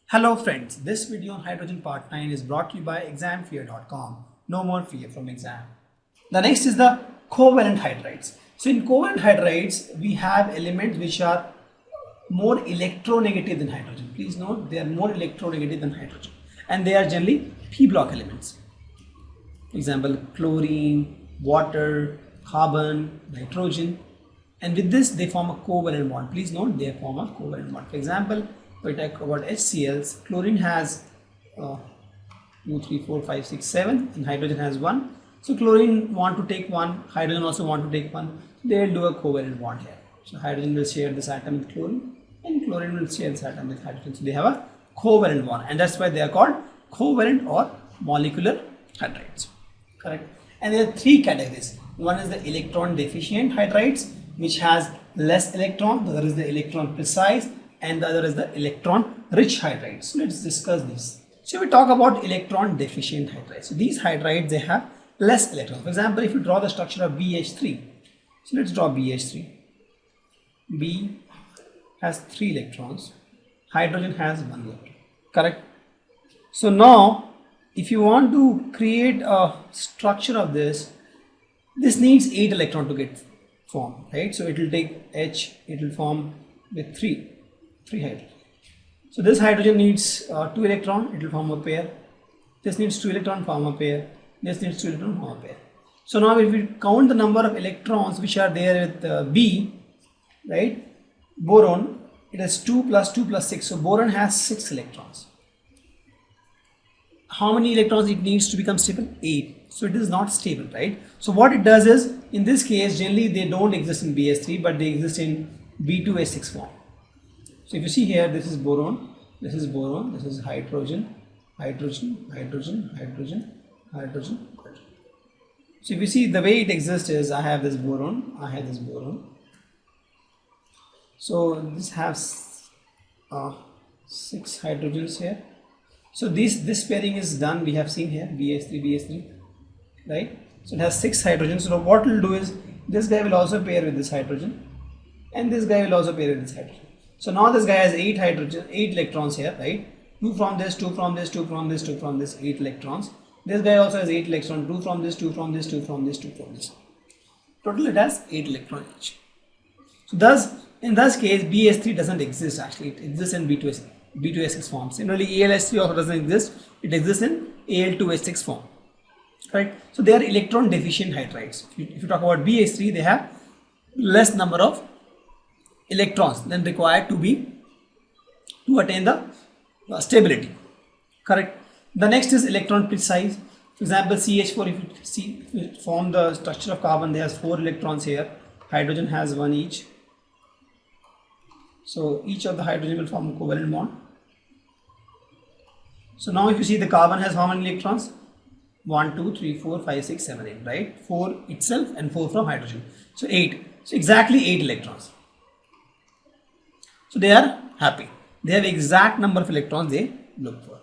Hello friends, this video on hydrogen part 9 is brought to you by examfear.com. No more fear from exam. The next is the covalent hydrides. So in covalent hydrides, we have elements which are more electronegative than hydrogen. Please note, they are more electronegative than hydrogen. And they are generally p-block elements. For example, chlorine, water, carbon, nitrogen. And with this, they form a covalent bond. Please note, they form a covalent bond. For example, we talk about HCl's, chlorine has 2, 3, 4, 5, 6, 7 and hydrogen has 1. So chlorine want to take 1, hydrogen also want to take 1. They will do a covalent bond here. So hydrogen will share this atom with chlorine and chlorine will share this atom with hydrogen. So they have a covalent bond and that's why they are called covalent or molecular hydrides. Correct. And there are three categories. One is the electron deficient hydrides, which has less electron. The other is the electron precise, and the other is the electron rich hydrides. So let's discuss this. So we talk about electron deficient hydrides. So these hydrides, they have less electrons. For example, if you draw the structure of BH3, so let's draw BH3. B has 3 electrons, hydrogen has 1 electron. Correct. So now if you want to create a structure of this needs 8 electrons to get formed, right? So it will take H, it will form with 3 hydrogen. So this hydrogen needs 2 electron, it will form a pair. This needs 2 electron, form a pair. This needs 2 electron, form a pair. So now if we count the number of electrons which are there with B, right? Boron, it has 2 plus 2 plus 6. So boron has 6 electrons. How many electrons it needs to become stable? 8. So it is not stable, right? So what it does is, in this case, generally they don't exist in BS3, but they exist in B2S6 form. So if you see here, this is boron, this is boron, this is hydrogen, hydrogen, hydrogen, hydrogen, hydrogen, hydrogen. So if you see, the way it exists is, I have this boron, I have this boron. So this has 6 hydrogens here. So this pairing is done, we have seen here, BH3, right? So it has 6 hydrogens. So what it will do is, this guy will also pair with this hydrogen, and this guy will also pair with this hydrogen. So now this guy has 8 electrons here, right? 2 from this, 2 from this, 2 from this, 2 from this, 8 electrons. This guy also has 8 electrons, 2 from this, 2 from this, 2 from this, 2 from this. Total it has 8 electrons each. So thus, in this case, BS3 doesn't exist actually, it exists in B2S6 form. Similarly, ALS3 also doesn't exist, it exists in Al2S6 form. Right? So they are electron deficient hydrides. If you talk about BH3, they have less number of electrons than required to attain the stability. Correct. The next is electron precise. For example, CH4, if you form the structure of carbon, there has 4 electrons here, hydrogen has 1 each. So each of the hydrogen will form a covalent bond. So now if you see, the carbon has how many electrons? 1, 2, 3, 4, 5, 6, 7, 8, right? 4 itself and 4 from hydrogen. So 8. So exactly 8 electrons. So they are happy. They have exact number of electrons they look for.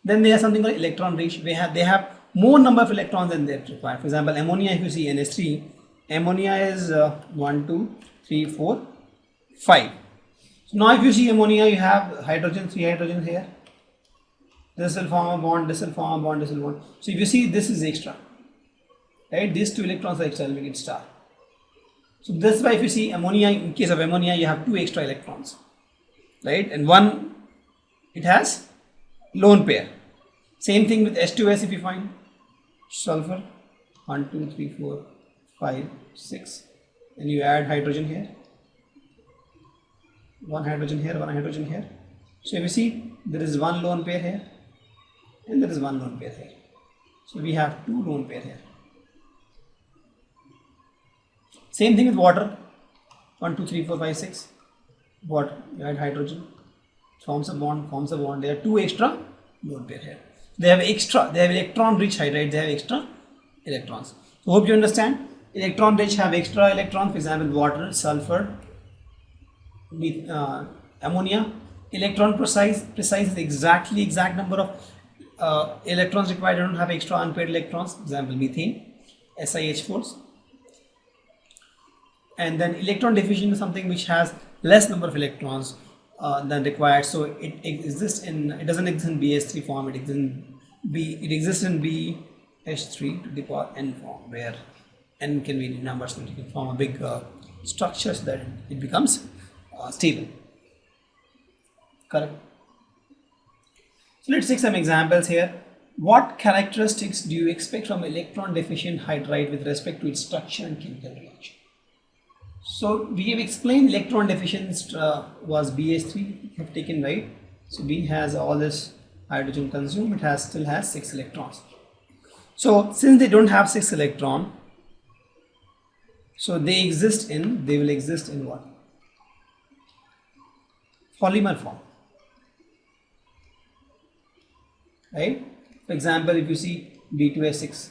Then they have something called electron rich. They have more number of electrons than they require. For example, ammonia, if you see NH3, ammonia is 1, 2, 3, 4, 5. So now if you see ammonia, you have hydrogen, 3 hydrogens here. This will form a bond, this will form a bond, this will bond. So if you see, this is extra, right? These 2 electrons are extra, we get star. So that's why if you see ammonia, in case of ammonia, you have 2 extra electrons, right? And one, it has lone pair. Same thing with H2S, if you find sulfur, 1, 2, 3, 4, 5, 6, and you add hydrogen here. 1 hydrogen here, 1 hydrogen here. So if you see, there is 1 lone pair here, and there is 1 lone pair here. So we have 2 lone pair here. Same thing with water. 1, 2, 3, 4, 5, 6. Water, you add hydrogen, forms a bond, forms a bond. There are 2 extra lone pair here. They have electron rich hydrides, they have extra electrons. So hope you understand. Electron rich have extra electrons, for example, water, sulfur, ammonia. Electron precise is exact number of electrons required. They don't have extra unpaired electrons. Example, methane, SiH4s. And then electron deficient is something which has less number of electrons. than required. So it doesn't exist in BH3 form. It exists in BH3 to the power n form, where n can be any number, so you can form a big structure so that it becomes stable. Correct. So let's take some examples here. What characteristics do you expect from electron deficient hydride with respect to its structure and chemical reaction? So we have explained electron deficient was BH3, we have taken, right? So B has all this hydrogen consumed, it still has 6 electrons. So since they don't have 6 electrons, so they will exist in what? Polymer form. Right? For example, if you see B2S6,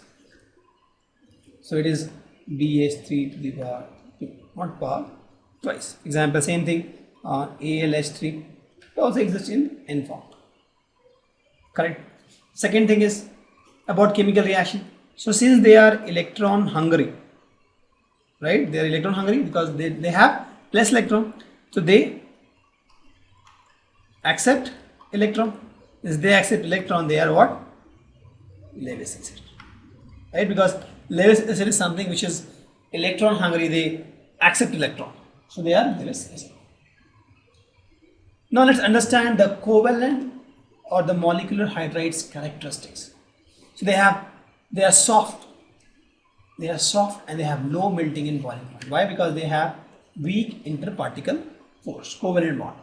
so it is BH3 to the power 2, not power twice. Example, same thing, ALH3, it also exists in N form. Correct. Second thing is about chemical reaction. So since they are electron hungry, right? They are electron hungry because they have less electron. So they accept electron. If they accept electron, they are what? Lewis acid. Right? Because Lewis acid is something which is electron hungry, they accept electron. So they are Lewis acid. Now let's understand the covalent or the molecular hydrides characteristics. So they are soft. They are soft and they have low melting in boiling point. Why? Because they have weak interparticle force, covalent bond.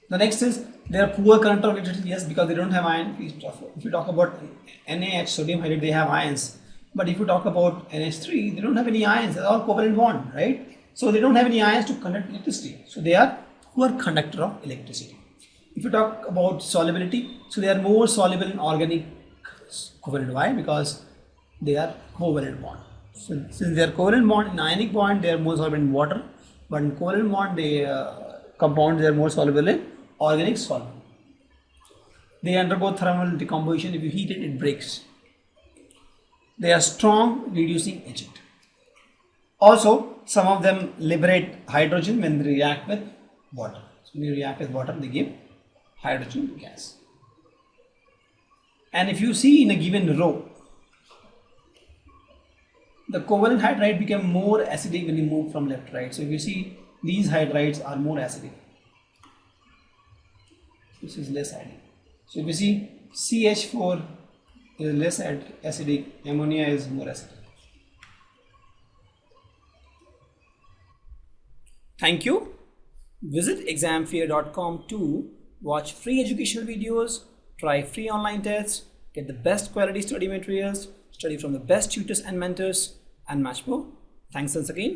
The next is they are poor conductor of electricity. Yes, because they don't have iron. If you talk about NaH, sodium hydride, they have ions. But if you talk about NH3, they don't have any ions. They're all covalent bond, right? So they don't have any ions to conduct electricity. So they are poor conductor of electricity. If you talk about solubility, so they are more soluble in organic covalent. Why? Because they are covalent bond. So since they are covalent bond, in ionic bond they are more soluble in water, but in covalent bond compounds they are more soluble in organic solvent. They undergo thermal decomposition. If you heat it, it breaks. They are strong reducing agent. Also, some of them liberate hydrogen when they react with water. So when you react with water, they give hydrogen gas. And if you see in a given row, the covalent hydride become more acidic when you move from left to right. So if you see, these hydrides are more acidic. This is less acidic. So if you see, CH4 is less acidic, ammonia is more acidic. Thank you. Visit examfear.com to watch free educational videos, try free online tests, get the best quality study materials, study from the best tutors and mentors, and much more. Thanks once again.